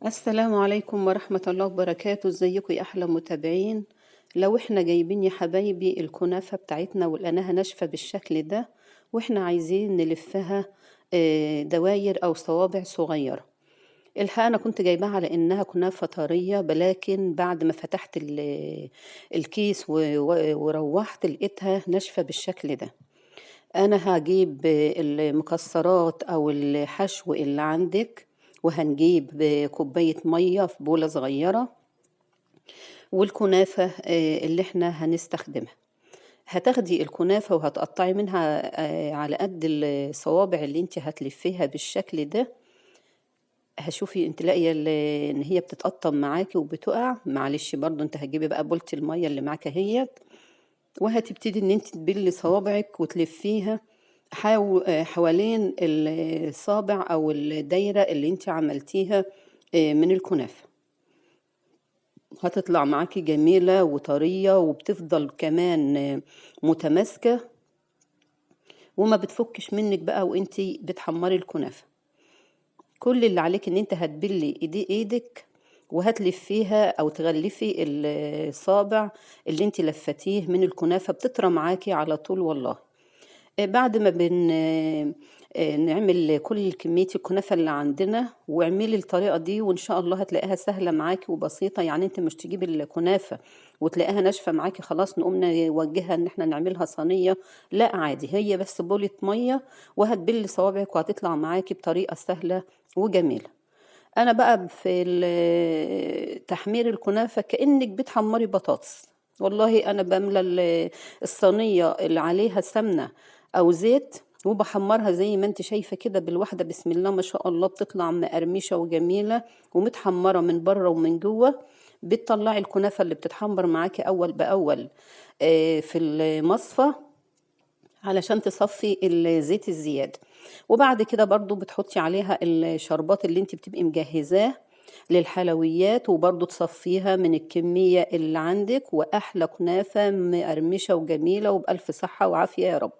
السلام عليكم ورحمة الله وبركاته، ازيكم يا أحلى متابعين. لو احنا جايبين يا حبايبي الكنافة بتاعتنا ولقيناها ناشفة بالشكل ده، واحنا عايزين نلفها دواير أو صوابع صغيرة. الحقيقة أنا كنت جايباها على إنها كنافة طرية، ولكن بعد ما فتحت الكيس وروحت لقيتها ناشفة بالشكل ده. أنا هاجيب المكسرات أو الحشو اللي عندك، وهنجيب كوباية مية في بولة صغيرة، والكنافة اللي احنا هنستخدمها. هتاخدي الكنافة وهتقطعي منها على قد الصوابع اللي انت هتلفيها بالشكل ده. هشوفي انت لاقيه ان هي بتتقطم معاكي وبتقع، معلش برضو انت هتجيبي بقى بولة المية اللي معاك اهيت، وهتبتدي ان انت تبلي صوابعك وتلفيها حوالين الصابع او الدايرة اللي انت عملتيها من الكنافة. هتطلع معاكي جميلة وطرية، وبتفضل كمان متماسكة، وما بتفكش منك بقى وانت بتحمري الكنافة. كل اللي عليك ان انت هتبلي ايدك وهتلفيها او تغلفي الصابع اللي انت لفتيه من الكنافة، بتطرى معاكي على طول والله. بعد ما نعمل كل كمية الكنافة اللي عندنا، واعملي الطريقة دي وإن شاء الله هتلاقيها سهلة معاكي وبسيطة. يعني انت مش تجيبي الكنافة وتلاقيها ناشفة معاكي خلاص نقوم نوجهها ان احنا نعملها صينية. لا عادي، هي بس بولة مية وهتبلي صوابعك وهتطلع معاكي بطريقة سهلة وجميلة. انا بقى في تحمير الكنافة كأنك بتحمري بطاطس. والله انا بملى الصينية اللي عليها سمنة او زيت، وبحمرها زي ما انت شايفة كده بالواحدة، بسم الله ما شاء الله بتطلع مقرمشة وجميلة ومتحمرة من بره ومن جوه. بتطلعي الكنافة اللي بتتحمر معاكي اول باول في المصفى علشان تصفي الزيت الزيادة. وبعد كده برضو بتحطي عليها الشربات اللي انت بتبقي مجهزاه للحلويات، وبرضو تصفيها من الكمية اللي عندك، وأحلى كنافة مقرمشة وجميلة وبألف صحة وعافية يا رب.